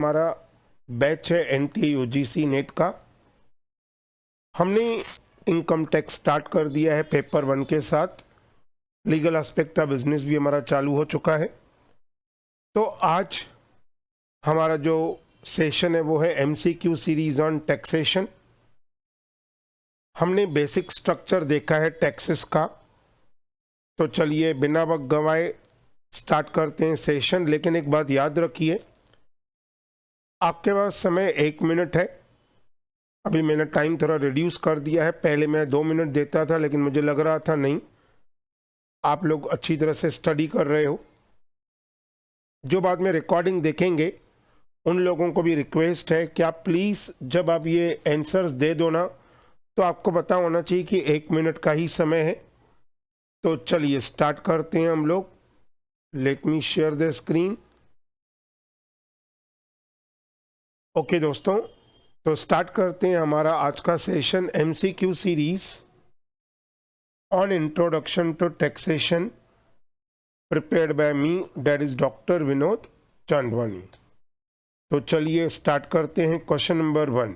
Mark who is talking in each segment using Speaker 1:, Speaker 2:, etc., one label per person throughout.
Speaker 1: हमारा बैच है NTA-UGC net का। हमने इनकम टैक्स स्टार्ट कर दिया है पेपर 1 के साथ। लीगल एस्पेक्ट ऑफ बिजनेस भी हमारा चालू हो चुका है। तो आज हमारा जो सेशन है वो है MCQ सीरीज ऑन टैक्सेशन। हमने बेसिक स्ट्रक्चर देखा है टैक्सेस का। तो चलिए बिना वक्त गंवाए स्टार्ट करते हैं सेशन। लेकिन एक बात याद रखिए, आपके पास समय 1 मिनट है। अभी मैंने टाइम थोड़ा रिड्यूस कर दिया है। पहले मैं 2 मिनट देता था, लेकिन मुझे लग रहा था नहीं, आप लोग अच्छी तरह से स्टडी कर रहे हो। जो बाद में रिकॉर्डिंग देखेंगे उन लोगों को भी रिक्वेस्ट है कि आप प्लीज़ जब आप ये आंसर्स दे दो ना, तो आपको पता होना चाहिए कि 1 मिनट का ही समय है। तो चलिए स्टार्ट करते हैं हम लोग। Let me share the screen. Okay दोस्तों, तो स्टार्ट करते हैं हमारा आज का session MCQ series on introduction to taxation, prepared by me, that is doctor Vinod Chandwani. तो चलिए स्टार्ट करते हैं। Question number 1,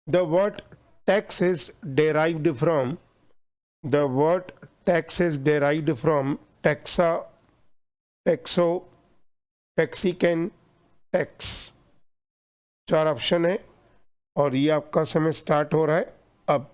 Speaker 1: the word tax is derived from, the word tax is derived from taxa, taxo, taxicon, tax. 4 option है और ये आपका समय start हो रहा है अब।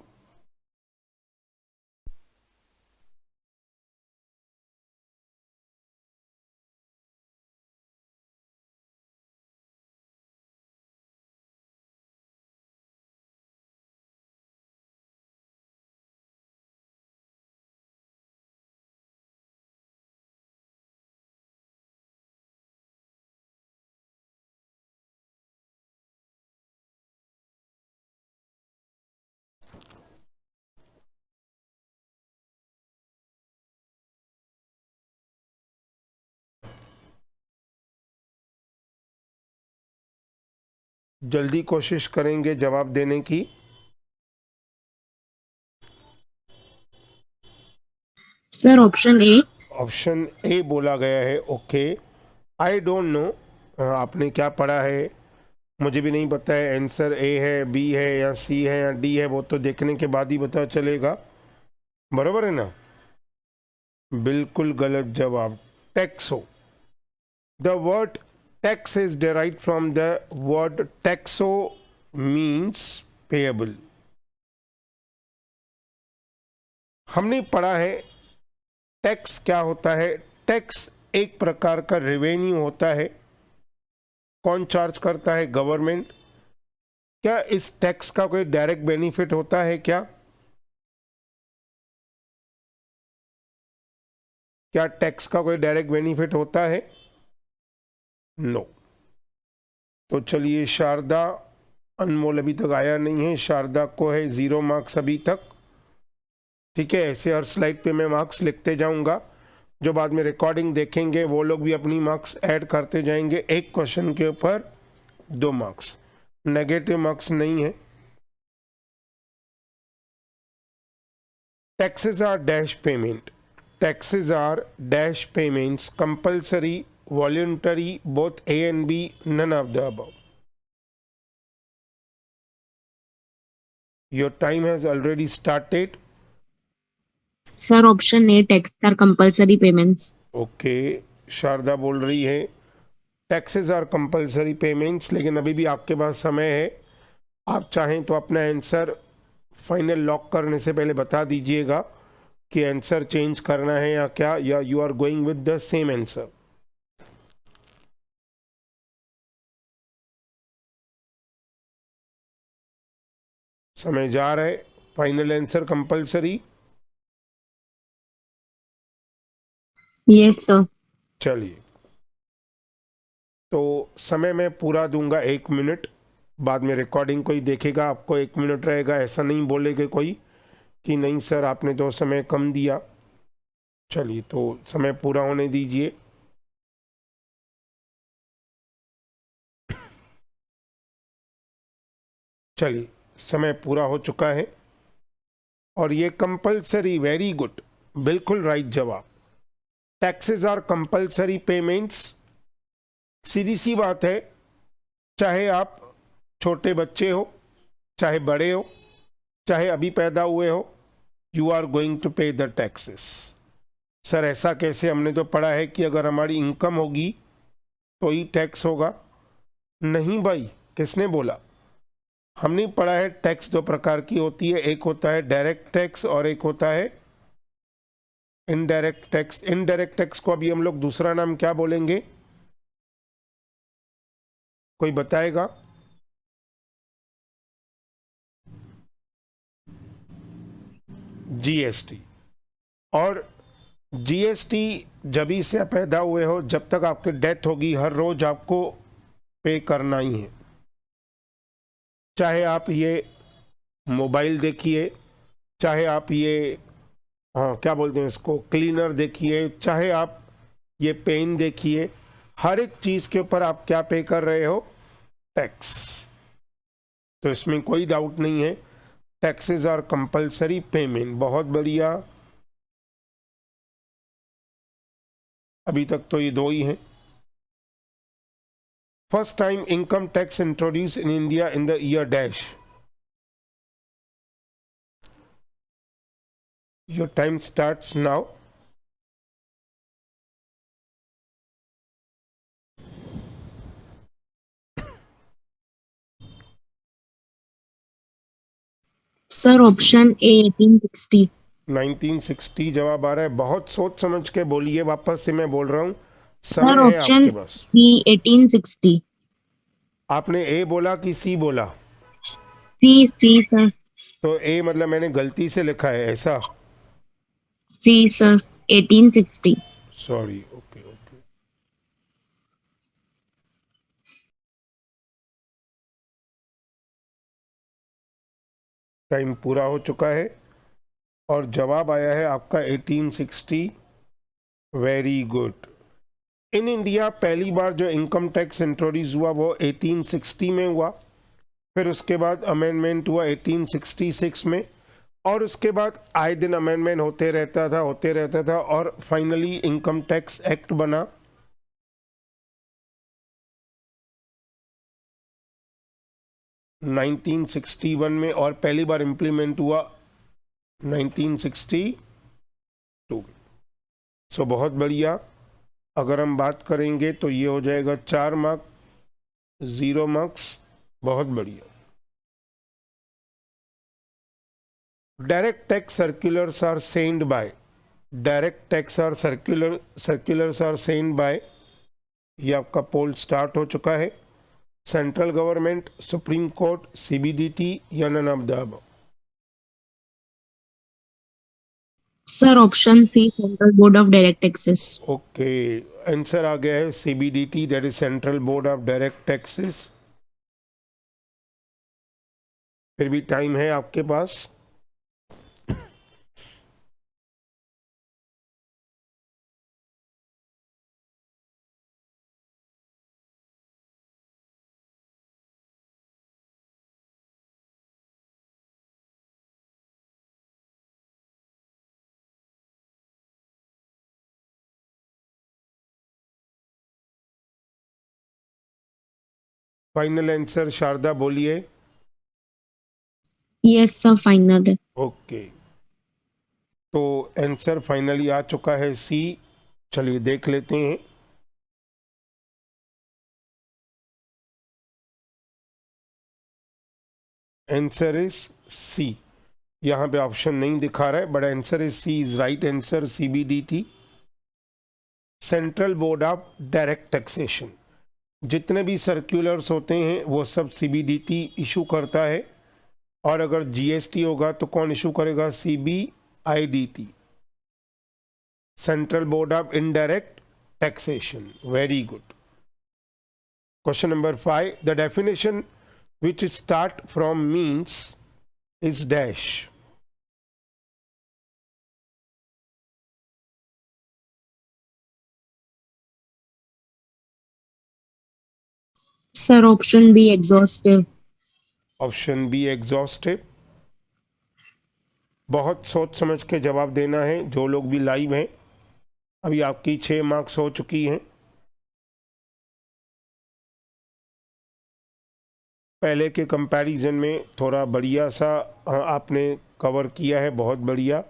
Speaker 1: जल्दी कोशिश करेंगे जवाब देने की।
Speaker 2: Sir option A.
Speaker 1: Option A बोला गया है। ओके, आई डोंट नो आपने क्या पढ़ा है, मुझे भी नहीं पता है। आंसर ए है, बी है या सी है या डी है, वो तो देखने के बाद ही पता चलेगा। बराबर है ना? बिल्कुल गलत जवाब। Taxo. The word tax is derived from the word taxo means payable। हमने पढ़ा है टैक्स क्या होता है। टैक्स एक प्रकार का रेवेन्यू होता है। कौन चार्ज करता है? गवर्नमेंट। क्या इस टैक्स का कोई डायरेक्ट बेनिफिट होता है क्या? क्या टैक्स का कोई डायरेक्ट बेनिफिट होता है? नो। तो चलिए शारदा, अनमोल अभी तक आया नहीं है, शारदा को है 0 मार्क्स अभी तक। ठीक है, ऐसे हर स्लाइड पे मैं मार्क्स लिखते जाऊंगा। जो बाद में रिकॉर्डिंग देखेंगे वो लोग भी अपनी मार्क्स ऐड करते जाएंगे। एक क्वेश्चन के ऊपर 2 मार्क्स, नेगेटिव मार्क्स नहीं है। Taxes are dash payment, taxes are dash payments, compulsory, voluntary, both A and B, none of the above. Your time has already started.
Speaker 2: Sir option A, tax are compulsory payments.
Speaker 1: Okay, Sharda बोल रही है taxes are compulsory payments, लेकिन अभी भी आपके पास समय है। आप चाहें तो अपना आंसर फाइनल लॉक करने से पहले बता दीजिएगा कि आंसर चेंज करना है या क्या, या you are going with the same answer. समय जा रहा है। Final answer compulsory.
Speaker 2: Yes sir.
Speaker 1: चलिए, तो समय मैं पूरा दूंगा 1 मिनट। बाद में रिकॉर्डिंग कोई देखेगा, आपको 1 मिनट रहेगा, ऐसा नहीं बोलेगा कोई कि नहीं सर आपने तो समय कम दिया। चलिए, तो समय पूरा होने दीजिए। चलिए, समय पूरा हो चुका है और ये कंपल्सरी, वेरी गुड, बिल्कुल राइट जवाब। टैक्सेस आर कंपल्सरी पेमेंट्स सीधी सी बात है, चाहे आप छोटे बच्चे हो, चाहे बड़े हो, चाहे अभी पैदा हुए हो, यू आर गोइंग टू पे द टैक्सेस। सर ऐसा कैसे? हमने तो पढ़ा है कि अगर हमारी इनकम होगी तो ही टैक्स होगा। नहीं भाई, किसने बोला? हमने पढ़ा है टैक्स दो प्रकार की होती है, एक होता है डायरेक्ट टैक्स और एक होता है इनडायरेक्ट टैक्स। इनडायरेक्ट टैक्स को अभी हम लोग दूसरा नाम क्या बोलेंगे? कोई बताएगा? जीएसटी। और जीएसटी जब ही से पैदा हुए हो, जब तक आपकी डेथ होगी, हर रोज आपको पे करना ही है। चाहे आप ये मोबाइल देखिए, चाहे आप ये क्या बोलते हैं इसको, क्लीनर देखिए, चाहे आप ये पेन देखिए, हर एक चीज के ऊपर आप क्या पे कर रहे हो? टैक्स। तो इसमें कोई डाउट नहीं है, टैक्सेस आर कंपल्सरी पेमेंट। बहुत बढ़िया, अभी तक तो ये दो ही हैं। First time income tax introduce in India in the year dash. Your time starts now.
Speaker 2: Sir option ए 1860।
Speaker 1: 1960 जवाब आ रहा है। बहुत सोच समझ के बोलिए, वापस से मैं बोल रहा हूँ,
Speaker 2: सर
Speaker 1: समय है
Speaker 2: ऑप्शन
Speaker 1: आपके पास।
Speaker 2: बी 1860।
Speaker 1: आपने ए बोला कि सी बोला?
Speaker 2: C C sir.
Speaker 1: तो ए मतलब मैंने गलती से लिखा है ऐसा?
Speaker 2: C sir 1860।
Speaker 1: Sorry, okay okay. Time पूरा हो चुका है और जवाब आया है आपका 1860। Very good. इन इंडिया पहली बार जो इनकम टैक्स इंट्रोड्यूस हुआ वो 1860 में हुआ, फिर उसके बाद अमेंडमेंट हुआ 1866 में, और उसके बाद आए दिन अमेंडमेंट होते रहता था और फाइनली इनकम टैक्स एक्ट बना 1961 में, और पहली बार इंप्लीमेंट हुआ 1962। सो बहुत बढ़िया। अगर हम बात करेंगे तो ये हो जाएगा 4 मार्क, 0 मार्क्स। बहुत बढ़िया। Direct tax circulars are send by, direct tax are circulars are send by, ये आपका पोल स्टार्ट हो चुका है। Central government, supreme court, CBDT या none of the above?
Speaker 2: Sir option C central board of direct taxes.
Speaker 1: Okay, answer आ गया है CBDT, that is central board of direct taxes. फिर भी टाइम है आपके पास। फाइनल आंसर शारदा बोलिए।
Speaker 2: यस सर फाइनल है।
Speaker 1: ओके, तो आंसर फाइनली आ चुका है सी। चलिए देख लेते हैं। Answer is C. यहाँ पे ऑप्शन नहीं दिखा रहा है, but answer is C is right answer. CBDT, Central board of Direct Taxation. जितने भी सर्कुलर्स होते हैं वो सब सीबीडीटी इशू करता है, और अगर जीएसटी होगा तो कौन इशू करेगा? CBIDT, central board of indirect taxation. Very good. Question number 5, the definition which start from means is dash।
Speaker 2: Sir option B exhaustive.
Speaker 1: Option B exhaustive. बहुत सोच समझ के जवाब देना है। जो लोग भी लाइव हैं, अभी आपकी 6 मार्क्स हो चुकी हैं। पहले के कंपैरिजन में थोड़ा बढ़िया सा आपने कवर किया है, बहुत बढ़िया।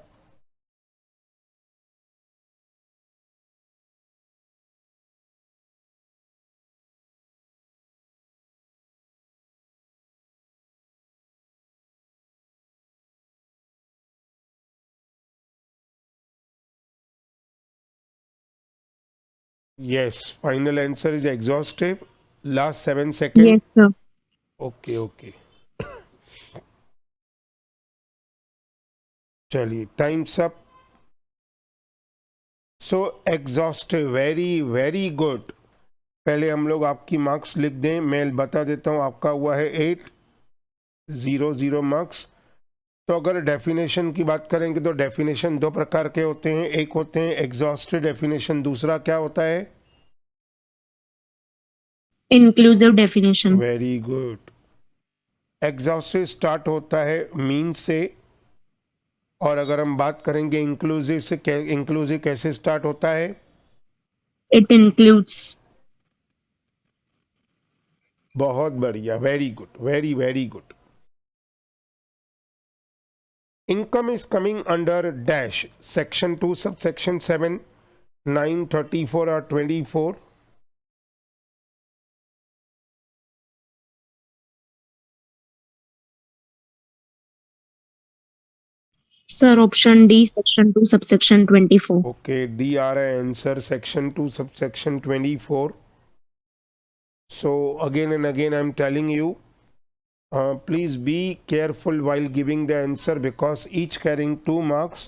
Speaker 1: Yes, final answer is exhaustive. Last 7 seconds.
Speaker 2: Yes, sir.
Speaker 1: Okay, okay. चलिए, टाइम्स अप। सो एग्जॉस्टिव, वेरी वेरी गुड। पहले हम लोग आपकी मार्क्स लिख दें, मैं बता देता हूँ। आपका हुआ है 800 मार्क्स। तो अगर डेफिनेशन की बात करेंगे तो डेफिनेशन दो प्रकार के होते हैं। एक होते हैं एग्जॉस्टिव डेफिनेशन, दूसरा क्या होता है?
Speaker 2: Inclusive definition.
Speaker 1: Very good. Exhaustive start होता है मीन से, और अगर हम बात करेंगे इंक्लूसिव से, इंक्लूसिव कैसे स्टार्ट होता है?
Speaker 2: It includes.
Speaker 1: बहुत बढ़िया, very good, very very good. Income is coming under dash section 2 subsection 7, 9, 34 और 24।
Speaker 2: Sir, option D, section 2, subsection 24.
Speaker 1: Okay, D आ रहा है answer, section 2 subsection 24। So again and again I am telling you, please be careful while giving the answer, because each carrying 2 marks.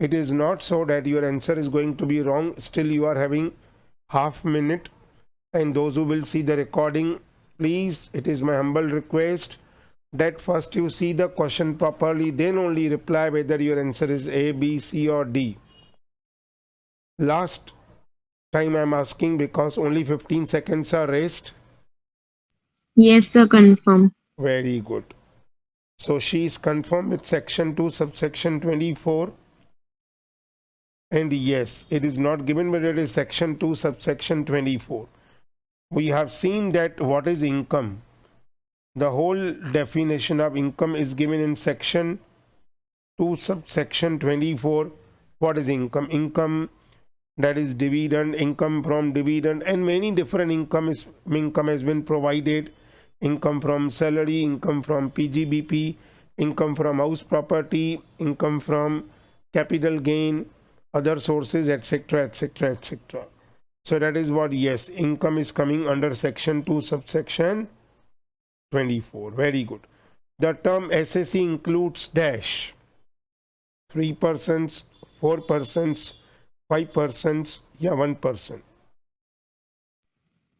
Speaker 1: It is not so that your answer is going to be wrong, still you are having half minute. And those who will see the recording, please, it is my humble request that first you see the question properly, then only reply whether your answer is A, B, C or D. Last time I am asking because only 15 seconds are raised.
Speaker 2: Yes, sir, confirm.
Speaker 1: Very good. So she is confirmed with section 2 subsection 24. And yes, it is not given, but it is section 2 subsection 24. We have seen that what is income. The whole definition of income is given in section 2 subsection 24. What is income? Income, that is dividend, income from dividend, and many different income has been provided. Income from salary, income from PGBP, income from house property, income from capital gain, other sources, etc, etc, etc. So that is what, yes, income is coming under section 2 subsection 24. Very good. The term SSC includes dash 3 persons, 4 persons, 5 persons या 1 person.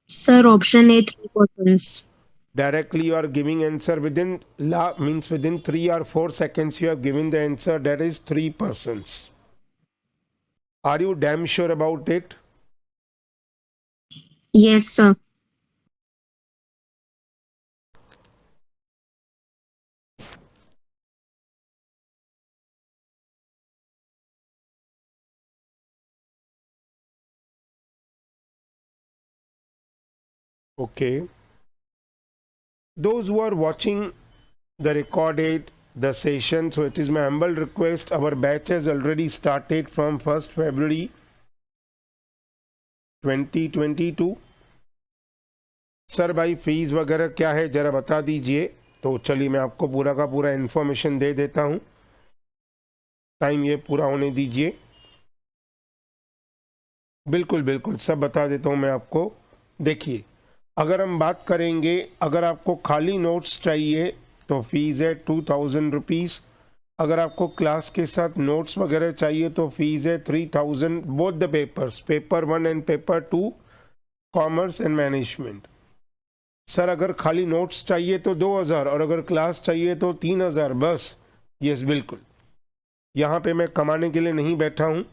Speaker 2: Sir, option A, 3 persons.
Speaker 1: Directly you are giving answer within means within 3 or 4 seconds you have given the answer, that is 3 persons. Are you damn sure about it?
Speaker 2: Yes, sir.
Speaker 1: Okay. Those who are watching the recorded the session, so it is my humble request, our batch has already started from 1st February 2022. Sir भाई fees वगैरह क्या है जरा बता दीजिए। तो चलिए मैं आपको पूरा का पूरा इन्फॉर्मेशन दे देता हूँ, टाइम ये पूरा होने दीजिए। बिल्कुल बिल्कुल सब बता देता हूँ मैं आपको। देखिए, अगर हम बात करेंगे, अगर आपको खाली नोट्स चाहिए तो फीस है 2000 रुपीज़। अगर आपको क्लास के साथ नोट्स वगैरह चाहिए तो फीस है 3000, both the papers, paper 1 and paper 2, commerce and management. Sir अगर खाली नोट्स चाहिए तो 2000, और अगर क्लास चाहिए तो 3000 बस। यस बिल्कुल, यहाँ पे मैं कमाने के लिए नहीं बैठा हूँ,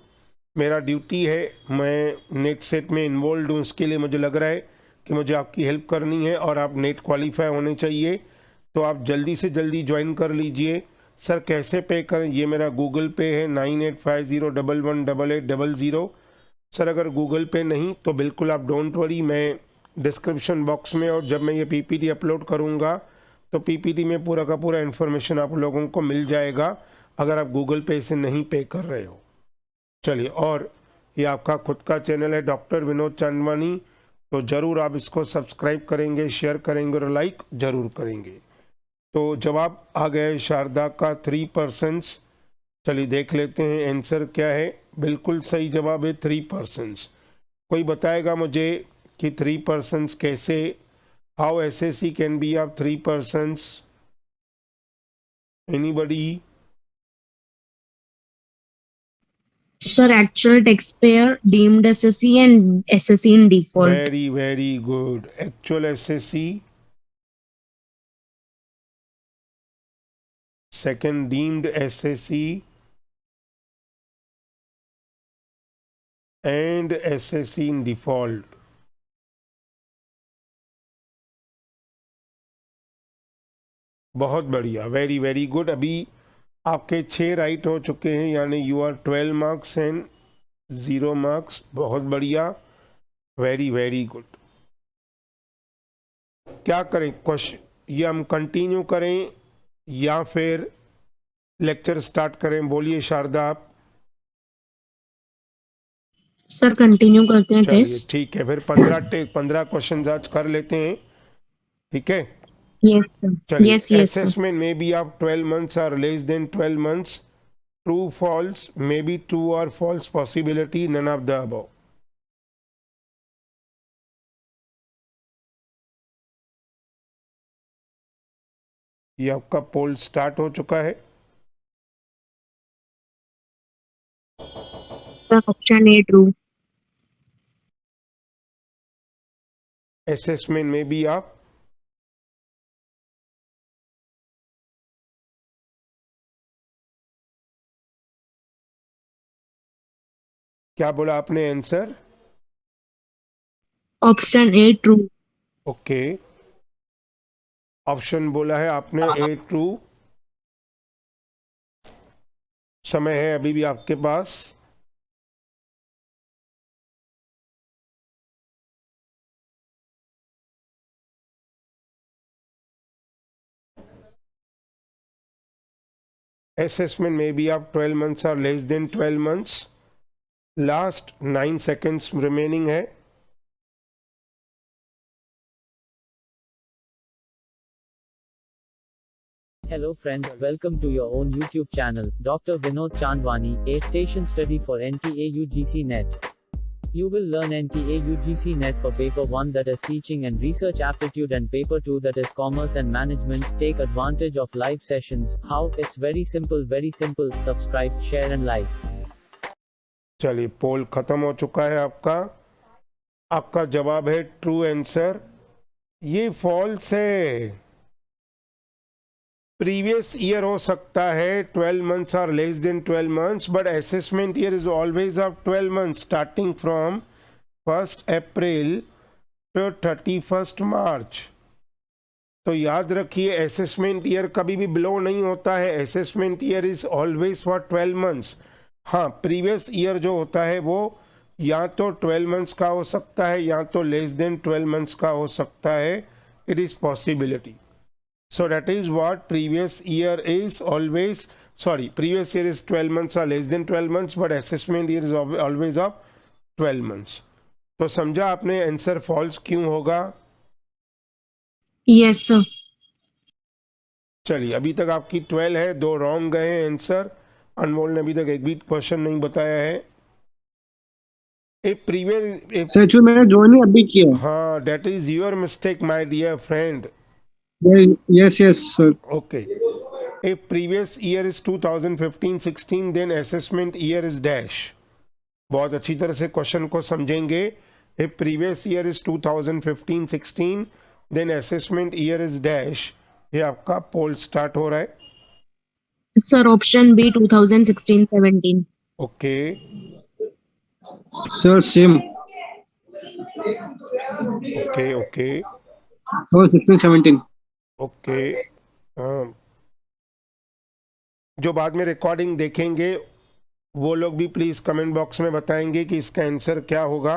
Speaker 1: मेरा ड्यूटी है, मैं नेट सेट में इन्वॉल्व हूँ, इसके लिए मुझे लग रहा है कि मुझे आपकी हेल्प करनी है और आप नेट क्वालिफाई होने चाहिए। तो आप जल्दी से जल्दी ज्वाइन कर लीजिए। सर कैसे पे करें? ये मेरा गूगल पे है 9850118800। सर अगर गूगल पे नहीं तो बिल्कुल आप डोंट वरी, मैं डिस्क्रिप्शन बॉक्स में और जब मैं ये पीपीटी अपलोड करूँगा तो पीपीटी में पूरा का पूरा इन्फॉर्मेशन आप लोगों को मिल जाएगा अगर आप गूगल पे से नहीं पे कर रहे हो। चलिए, और ये आपका खुद का चैनल है डॉक्टर विनोद चांदवानी, तो ज़रूर आप इसको सब्सक्राइब करेंगे, शेयर करेंगे और लाइक ज़रूर करेंगे। तो जवाब आ गया है शारदा का 3%। चलिए देख लेते हैं आंसर क्या है। बिल्कुल सही जवाब है 3%। कोई बताएगा मुझे कि 3% कैसे, how SSC can be of 3%? Anybody?
Speaker 2: Sir, actual taxpayer deemed SSC and SSC in default.
Speaker 1: Very good. Actual SSC, second deemed SSC, and SSC in default. बहुत बढ़िया, वेरी गुड। अभी आपके 6 राइट हो चुके हैं, यानी you are 12 marks and 0 marks. बहुत बढ़िया, वेरी गुड। क्या करें क्वेश्चन, ये हम कंटिन्यू करें या फिर लेक्चर स्टार्ट करें? बोलिए शारदा आप।
Speaker 2: सर कंटिन्यू करते हैं
Speaker 1: चलिए
Speaker 2: टेस्ट।
Speaker 1: ठीक है, फिर 15 क्वेश्चन आज कर लेते हैं, ठीक है?
Speaker 2: Yes sir.
Speaker 1: चलिए,
Speaker 2: yes sir.
Speaker 1: assessment may be of 12 months or less than 12 months. True, false, maybe true or false possibility, none of the above. ये आपका पोल स्टार्ट हो चुका है।
Speaker 2: Sir option A true.
Speaker 1: Assessment may be of क्या बोला आपने answer?
Speaker 2: Option A true.
Speaker 1: Okay, option बोला है आपने ए ट्रू। समय है अभी भी आपके पास। Assessment may be of 12 months or less than 12 months. Last 9 seconds remaining है।
Speaker 3: Hello friends, welcome to your own YouTube channel, Dr. Vinod Chandwani, a station study for NTA UGC NET. You will learn NTA UGC NET for paper 1, that is teaching and research aptitude, and paper 2, that is commerce and management. Take advantage of live sessions. How? It's very simple, subscribe, share and like.
Speaker 1: चलिए, पोल खत्म हो चुका है आपका। आपका जवाब है true answer. ये फॉल्स है। प्रीवियस ईयर हो सकता है 12 मंथ्स और less than 12 months, but assessment year is always of 12 months starting from 1 April to 31 March. तो याद रखिए, असेसमेंट ईयर कभी भी बिलो नहीं होता है। Assessment year is always for 12 months. हाँ, प्रीवियस ईयर जो होता है वो या तो 12 मंथ्स का हो सकता है या तो लेस देन 12 मंथ्स का हो सकता है। It is possibility. So that is what previous year is always, previous year is 12 months or less than 12 months, but assessment year is always of 12 months. तो समझा आपने आंसर फॉल्स क्यों होगा?
Speaker 2: Yes sir.
Speaker 1: चलिए, अभी तक आपकी 12 है, 2 रॉन्ग गए हैं आंसर। अनमोल ने अभी तक एक भी क्वेश्चन नहीं बताया है।
Speaker 4: सर मैंने ज्वाइन ही अभी किया।
Speaker 1: हाँ, that is your mistake my dear friend.
Speaker 4: Yes, sir.
Speaker 1: Okay. If previous year is 2015-16, then assessment year is dash. बहुत अच्छी तरह से क्वेश्चन को समझेंगे। If previous year is 2015-16, then assessment year is dash. ये आपका पोल स्टार्ट हो रहा है।
Speaker 2: Sir option B 2016-17।
Speaker 1: Okay,
Speaker 4: Sir, same.
Speaker 1: Okay,
Speaker 4: 16-17.
Speaker 1: Okay. जो बाद में रिकॉर्डिंग देखेंगे वो लोग भी प्लीज कमेंट बॉक्स में बताएंगे कि इसका आंसर क्या होगा।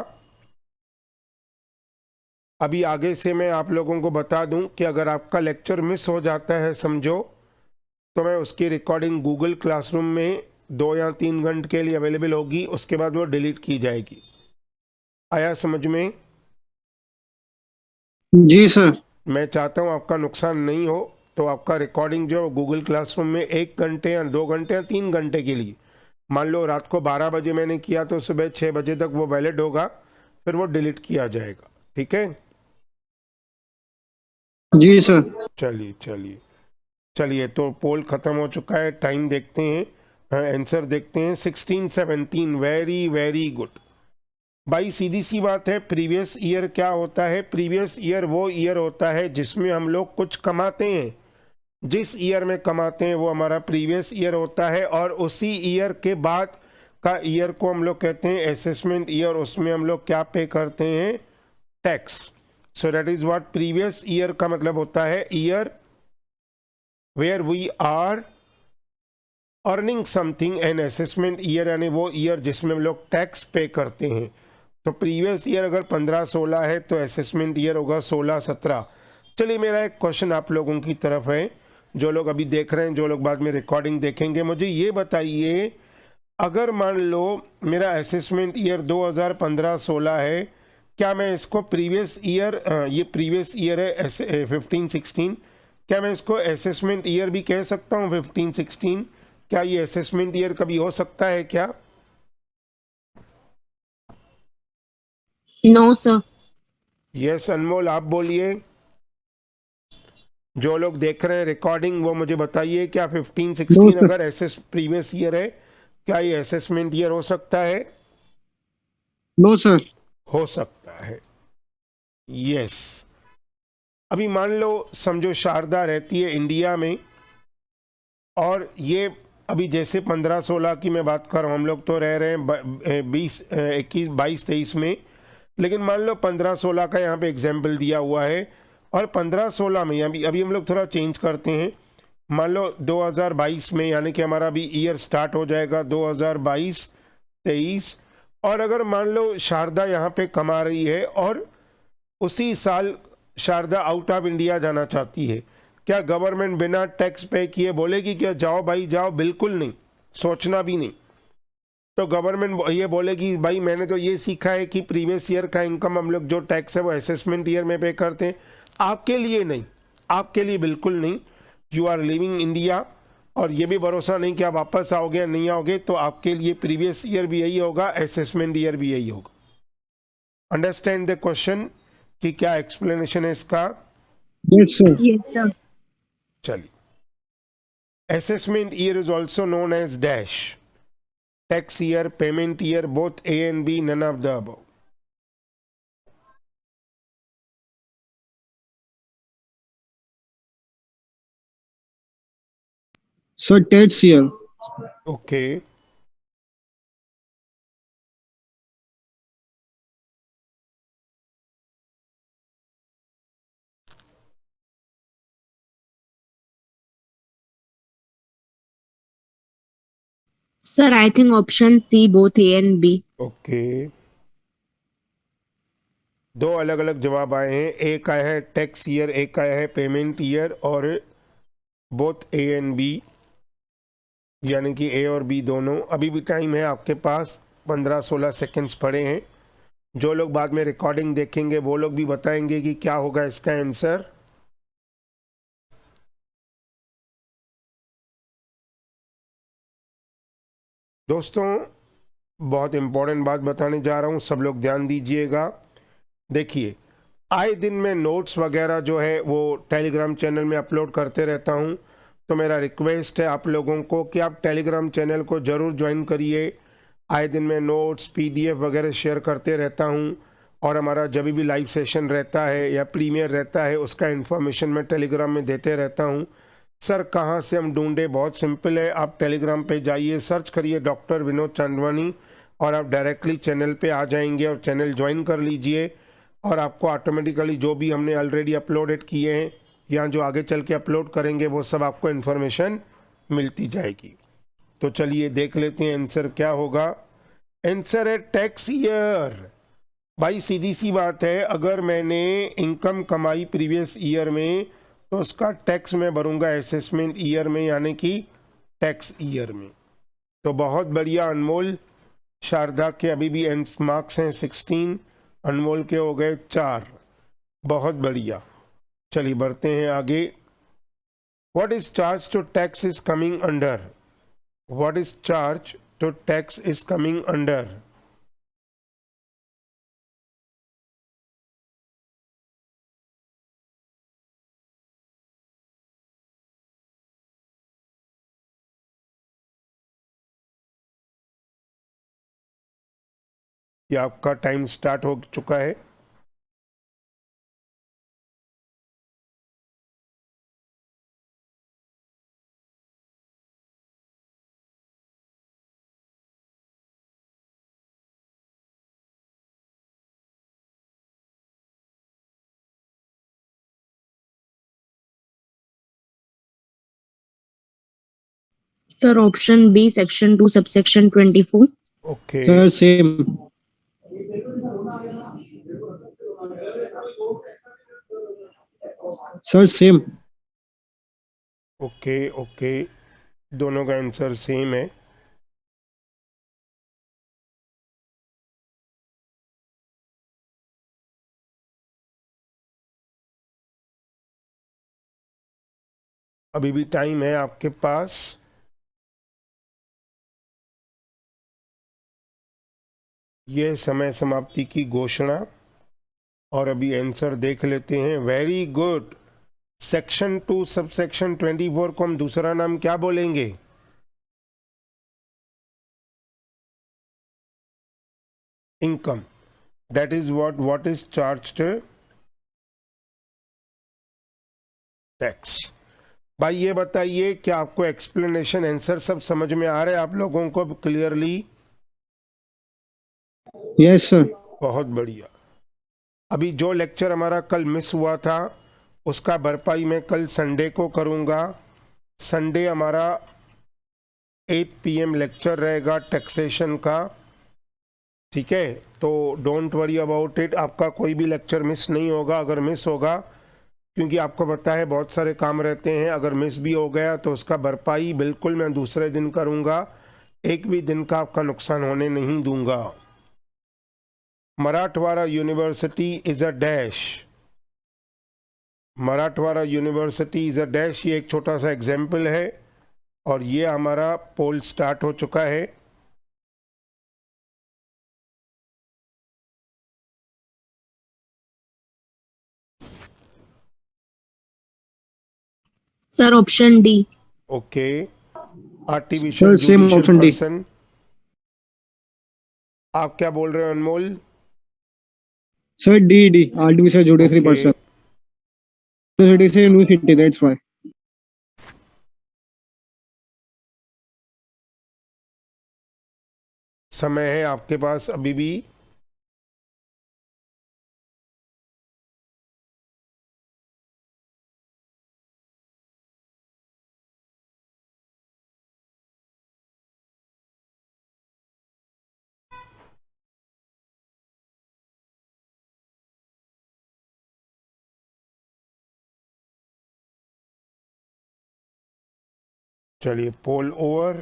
Speaker 1: अभी आगे से मैं आप लोगों को बता दूं कि अगर आपका लेक्चर मिस हो जाता है समझो, तो मैं उसकी रिकॉर्डिंग गूगल क्लासरूम में 2 या 3 घंटे के लिए अवेलेबल होगी, उसके बाद वो डिलीट की जाएगी। आया समझ में?
Speaker 4: जी सर।
Speaker 1: मैं चाहता हूं आपका नुकसान नहीं हो, तो आपका रिकॉर्डिंग जो गूगल क्लासरूम में 1 घंटे या 2 घंटे या 3 घंटे के लिए, मान लो रात को 12 बजे मैंने किया तो सुबह 6 बजे तक वो वैलिड होगा, फिर वो डिलीट किया जाएगा। ठीक है?
Speaker 4: जी सर।
Speaker 1: चलिए चलिए चलिए, तो पोल खत्म हो चुका है, टाइम देखते हैं, आंसर देखते हैं। 16 17, वेरी वेरी गुड भाई। सीधी सी बात है, प्रीवियस ईयर क्या होता है? प्रीवियस ईयर वो ईयर होता है जिसमें हम लोग कुछ कमाते हैं। जिस ईयर में कमाते हैं वो हमारा प्रीवियस ईयर होता है, और उसी ईयर के बाद का ईयर को हम लोग कहते हैं असेसमेंट ईयर। उसमें हम लोग क्या पे करते हैं? Tax. So that is what previous year का मतलब होता है, year where we are earning something. An assessment year यानी वो ईयर जिसमें हम लोग टैक्स पे करते हैं। तो प्रीवियस ईयर अगर 15-16 है तो असेसमेंट ईयर होगा 16-17। चलिए, मेरा एक क्वेश्चन आप लोगों की तरफ है, जो लोग अभी देख रहे हैं, जो लोग बाद में रिकॉर्डिंग देखेंगे, मुझे ये बताइए, अगर मान लो मेरा असेसमेंट ईयर 2015-16 है, क्या मैं इसको प्रीवियस ईयर, ये प्रीवियस ईयर है 15-16, क्या मैं इसको असेसमेंट ईयर भी कह सकता हूँ? 15-16 क्या ये असेसमेंट ईयर कभी हो सकता है क्या?
Speaker 2: No, sir.
Speaker 1: यस अनमोल, आप बोलिए। जो लोग देख रहे हैं रिकॉर्डिंग वो मुझे बताइए, क्या 15-16
Speaker 4: sir.
Speaker 1: अगर एसेस प्रीवियस ईयर है, क्या ये असेसमेंट ईयर हो सकता है?
Speaker 4: No sir.
Speaker 1: हो सकता है, यस। अभी मान लो समझो शारदा रहती है इंडिया में, और ये अभी जैसे 15-16 की मैं बात कर रहा हूँ, हम लोग तो रह रहे हैं 21-22-23 में, लेकिन मान लो 15-16 का यहाँ पे एग्जाम्पल दिया हुआ है, और 15-16 में अभी हम लोग थोड़ा चेंज करते हैं। मान लो 2022 में, यानी कि हमारा अभी ईयर स्टार्ट हो जाएगा 2022-23, और अगर मान लो शारदा यहाँ पे कमा रही है और उसी साल शारदा आउट ऑफ इंडिया जाना चाहती है, क्या गवर्नमेंट बिना टैक्स पे किए बोलेगी क्या जाओ भाई जाओ? बिल्कुल नहीं, सोचना भी नहीं। तो गवर्नमेंट ये बोलेगी भाई मैंने तो ये सीखा है कि प्रीवियस ईयर का इनकम हम लोग जो टैक्स है वो असेसमेंट ईयर में पे करते हैं। आपके लिए नहीं, आपके लिए बिल्कुल नहीं। यू आर लिविंग इंडिया, और ये भी भरोसा नहीं कि आप वापस आओगे या नहीं आओगे, तो आपके लिए प्रीवियस ईयर भी यही होगा, असेसमेंट ईयर भी यही होगा। अंडरस्टैंड द क्वेश्चन कि क्या एक्सप्लेनेशन है इसका?
Speaker 4: Yes sir.
Speaker 2: Yes, sir.
Speaker 1: चलिए, assessment year is also known as dash, tax year, payment year, both A and B, none of the above.
Speaker 4: Sir tax year.
Speaker 1: Okay.
Speaker 2: Sir, I think option C, both A and B.
Speaker 1: Okay. दो अलग अलग जवाब आए हैं, एक आया है tax year, एक आया है पेमेंट ईयर, और बोथ ए एंड बी, यानी कि ए और बी दोनों। अभी भी टाइम है आपके पास, 15-16 सेकेंड्स पड़े हैं। जो लोग बाद में रिकॉर्डिंग देखेंगे वो लोग भी बताएंगे कि क्या होगा इसका आंसर। दोस्तों, बहुत इंपॉर्टेंट बात बताने जा रहा हूँ, सब लोग ध्यान दीजिएगा। देखिए, आए दिन मैं नोट्स वगैरह जो है वो टेलीग्राम चैनल में अपलोड करते रहता हूँ, तो मेरा रिक्वेस्ट है आप लोगों को कि आप टेलीग्राम चैनल को ज़रूर ज्वाइन करिए। आए दिन मैं नोट्स पीडीएफ वगैरह शेयर करते रहता हूँ, और हमारा जब भी लाइव सेशन रहता है या प्रीमियर रहता है उसका इन्फॉर्मेशन मैं टेलीग्राम में देते रहता हूँ। सर कहाँ से हम ढूंढे? बहुत सिंपल है, आप टेलीग्राम पे जाइए, सर्च करिए डॉक्टर विनोद चांदवानी, और आप डायरेक्टली चैनल पे आ जाएंगे और चैनल ज्वाइन कर लीजिए, और आपको ऑटोमेटिकली जो भी हमने ऑलरेडी अपलोडेड किए हैं या जो आगे चल के अपलोड करेंगे वो सब आपको इन्फॉर्मेशन मिलती जाएगी। तो चलिए देख लेते हैं आंसर क्या होगा। आंसर है टैक्स ईयर। भाई सीधी सी बात है, अगर मैंने इनकम कमाई प्रीवियस ईयर में तो उसका टैक्स मैं भरूंगा असेसमेंट ईयर में, यानी कि टैक्स ईयर में। तो बहुत बढ़िया अनमोल। शारदा के अभी भी मार्क्स हैं 16, अनमोल के हो गए 4। बहुत बढ़िया। चलिए बढ़ते हैं आगे। What is charge to tax is coming under? What is charge to tax is coming under? क्या आपका टाइम स्टार्ट हो चुका है?
Speaker 2: Sir, option B, section 2, subsection 24.
Speaker 1: Okay
Speaker 4: Sir, same. Sir, same.
Speaker 1: Okay okay, दोनों का आंसर सेम है। अभी भी टाइम है आपके पास। ये समय समाप्ति की घोषणा, और अभी आंसर देख लेते हैं। Very good. सेक्शन 2 सबसेक्शन 24 को हम दूसरा नाम क्या बोलेंगे? Income. That is what is charged tax. भाई ये बताइए, क्या आपको एक्सप्लेनेशन आंसर सब समझ में आ रहे हैं आप लोगों को क्लियरली?
Speaker 4: Yes, sir.
Speaker 1: बहुत बढ़िया। अभी जो लेक्चर हमारा कल मिस हुआ था उसका भरपाई मैं कल संडे को करूँगा। संडे हमारा 8 PM लेक्चर रहेगा टैक्सेशन का, ठीक है? तो डोंट वरी अबाउट इट, आपका कोई भी लेक्चर मिस नहीं होगा। अगर मिस होगा, क्योंकि आपको पता है बहुत सारे काम रहते हैं, अगर मिस भी हो गया तो उसका भरपाई बिल्कुल मैं दूसरे दिन करूँगा। एक भी दिन का आपका नुकसान होने नहीं दूंगा। Marathwada university is a dash. Marathwada university is a dash, ये एक छोटा सा एग्जाम्पल है। और ये हमारा पोल स्टार्ट हो चुका है।
Speaker 2: Sir, option D.
Speaker 1: Okay, artificial
Speaker 4: Sir, same
Speaker 1: judicial
Speaker 4: option D.
Speaker 1: Person. आप क्या बोल रहे हो अनमोल?
Speaker 4: Sir, D. Artificial judiciary
Speaker 1: Okay.
Speaker 4: person. So it is a university, that's why.
Speaker 1: समय है आपके पास अभी भी। चलिए, poll over.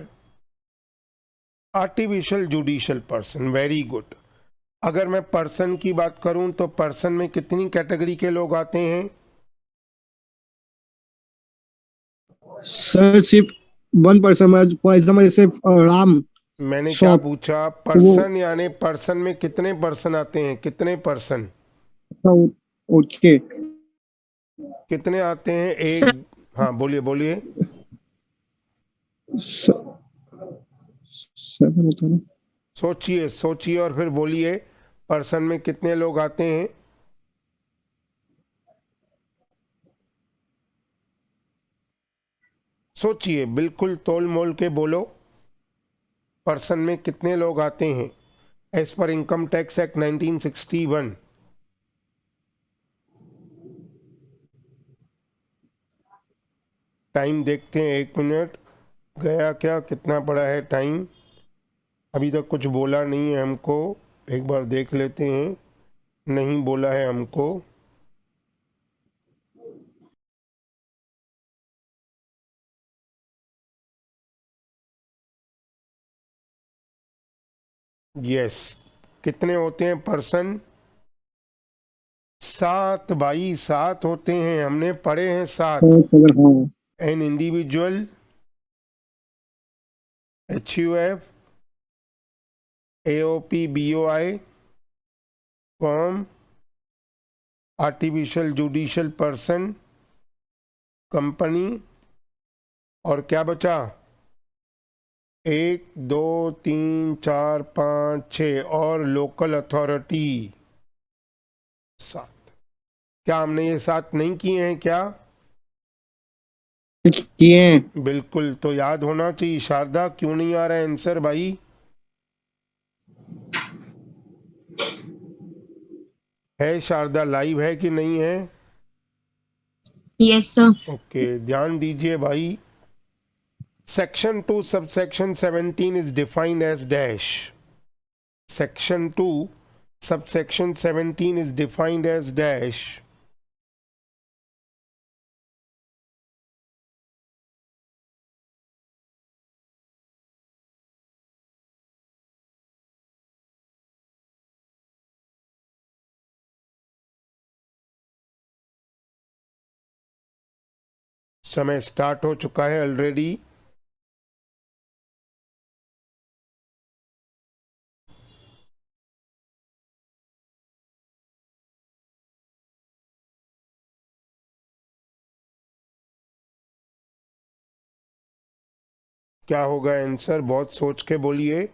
Speaker 1: Artificial judicial person, very good. अगर मैं पर्सन की बात करूं तो पर्सन में कितनी कैटेगरी के लोग आते हैं?
Speaker 4: Sir, सिर्फ one person, for example, जैसे राम
Speaker 1: मैंने क्या
Speaker 4: शॉप,
Speaker 1: पूछा?
Speaker 4: वो
Speaker 1: पर्सन, यानी पर्सन में कितने पर्सन आते हैं? कितने पर्सन
Speaker 4: ओके।
Speaker 1: कितने आते हैं?
Speaker 2: Sir,
Speaker 1: एक। हाँ बोलिए बोलिए।
Speaker 4: सेवन होता है ना?
Speaker 1: सोचिए सोचिए और फिर बोलिए, पर्सन में कितने लोग आते हैं? सोचिए, बिल्कुल तोल मोल के बोलो, पर्सन में कितने लोग आते हैं as per income tax act 1961? Time देखते हैं, 1 मिनट गया क्या? कितना पड़ा है टाइम? अभी तक कुछ बोला नहीं है हमको, एक बार देख लेते हैं। नहीं बोला है हमको। यस, कितने होते हैं पर्सन? 7 भाई, 7 होते हैं, हमने पढ़े हैं 7।
Speaker 4: 7 हाँ।
Speaker 1: An individual, HUF, AOP, BOI, firm, artificial judicial person, company, और क्या बचा? 1 2 3 4 5 6 और लोकल अथॉरिटी 7। क्या हमने ये 7 नहीं किए हैं क्या?
Speaker 4: किए हैं।
Speaker 1: बिल्कुल, तो याद होना चाहिए। शारदा, क्यों नहीं आ रहा है आंसर भाई? है शारदा, लाइव है कि नहीं है?
Speaker 2: Yes, sir.
Speaker 1: ओके, ध्यान दीजिए भाई। Section 2 subsection 17 is defined as dash. Section 2 subsection 17 is defined as dash. समय स्टार्ट हो चुका है ऑलरेडी। क्या होगा आंसर? बहुत सोच के बोलिए।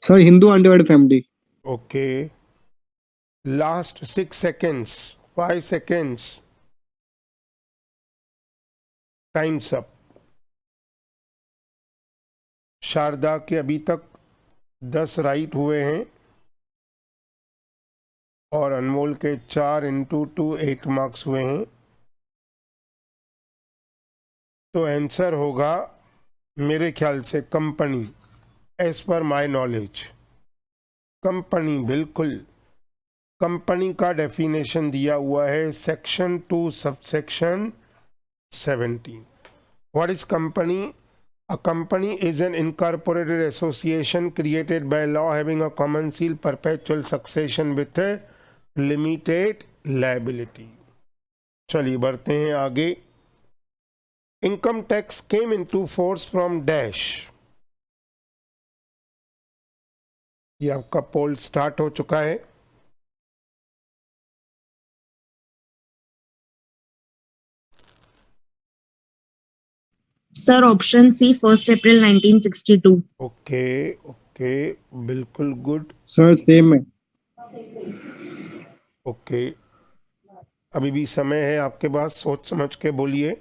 Speaker 4: Sir Hindu undivided family.
Speaker 1: Okay, last 6 seconds, 5 seconds, time's up. Sharda के अभी तक 10 राइट हुए हैं और अनमोल के 4 इंटू 2 8 मार्क्स हुए हैं। तो आंसर होगा मेरे ख्याल से company, as per my knowledge. Company, बिल्कुल। कंपनी का डेफिनेशन दिया हुआ है section 2 subsection 17। What is company? A company is an incorporated association created by law having a common seal, perpetual succession with a limited liability. चलिए बढ़ते हैं आगे। Income tax came into force from dash. ये आपका poll start हो चुका है।
Speaker 2: Sir, option C, 1st April 1962.
Speaker 1: Okay okay, बिल्कुल गुड।
Speaker 4: सर सेम है।
Speaker 1: ओके, अभी भी समय है आपके पास, सोच समझ के बोलिए।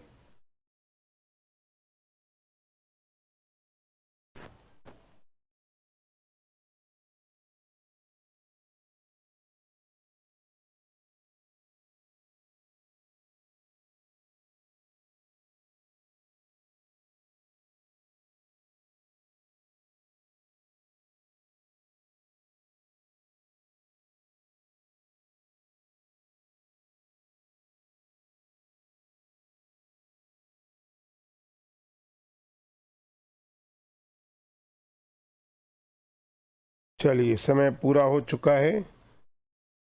Speaker 1: चलिए, समय पूरा हो चुका है।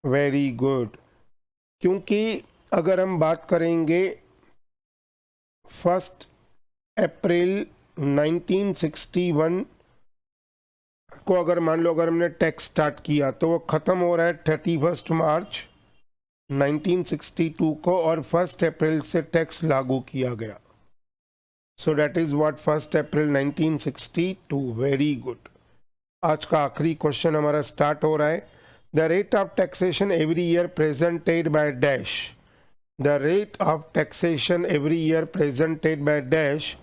Speaker 1: Very good. क्योंकि अगर हम बात करेंगे 1 अप्रैल 1961 को, अगर मान लो अगर हमने टैक्स स्टार्ट किया तो वो ख़त्म हो रहा है 31 मार्च 1962 को, और 1 अप्रैल से टैक्स लागू किया गया। So that is what 1 April 1962। Very good. आज का आखिरी क्वेश्चन हमारा स्टार्ट हो रहा है। The rate of taxation every year presented by dash. The rate of taxation every year presented by dash.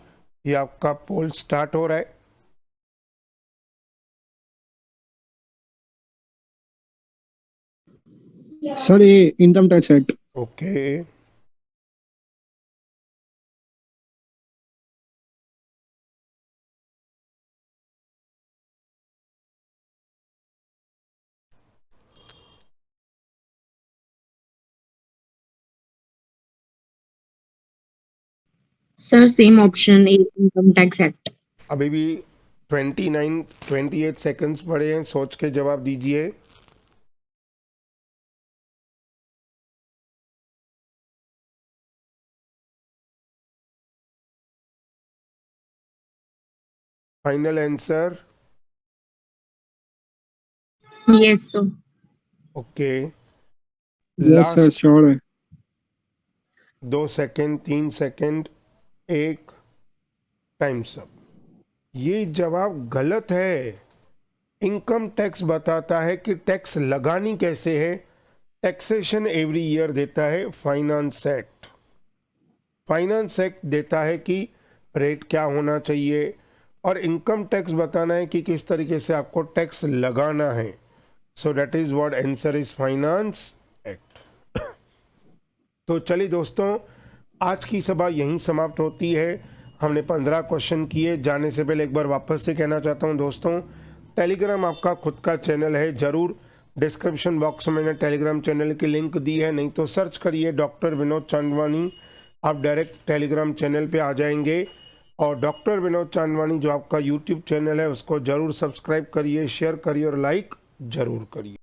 Speaker 1: ये आपका पोल स्टार्ट हो रहा है।
Speaker 4: सर ये income tax act.
Speaker 1: Okay,
Speaker 2: Sir, same option A, Income Tax Act.
Speaker 1: अभी भी 28 seconds पड़े हैं, सोच के जवाब दीजिए। Final answer?
Speaker 2: Yes, sir.
Speaker 1: Okay,
Speaker 4: yes sir,
Speaker 1: last
Speaker 4: sure है।
Speaker 1: 2 सेकंड, 3 सेकंड, 1, टाइम्स अप। ये जवाब गलत है। इनकम टैक्स बताता है कि टैक्स लगानी कैसे है। टैक्सेशन एवरी ईयर देता है फाइनेंस एक्ट। फाइनेंस एक्ट देता है कि रेट क्या होना चाहिए, और इनकम टैक्स बताना है कि किस तरीके से आपको टैक्स लगाना है। सो that is what answer is finance act. तो चलिए दोस्तों, आज की सभा यहीं समाप्त होती है। हमने 15 क्वेश्चन किए। जाने से पहले एक बार वापस से कहना चाहता हूं दोस्तों, टेलीग्राम आपका खुद का चैनल है, ज़रूर डिस्क्रिप्शन बॉक्स में मैंने टेलीग्राम चैनल की लिंक दी है, नहीं तो सर्च करिए डॉक्टर विनोद चांदवानी, आप डायरेक्ट टेलीग्राम चैनल पे आ जाएंगे। और डॉक्टर विनोद चांदवानी जो आपका यूट्यूब चैनल है उसको ज़रूर सब्सक्राइब करिए, शेयर करिए और लाइक ज़रूर करिए।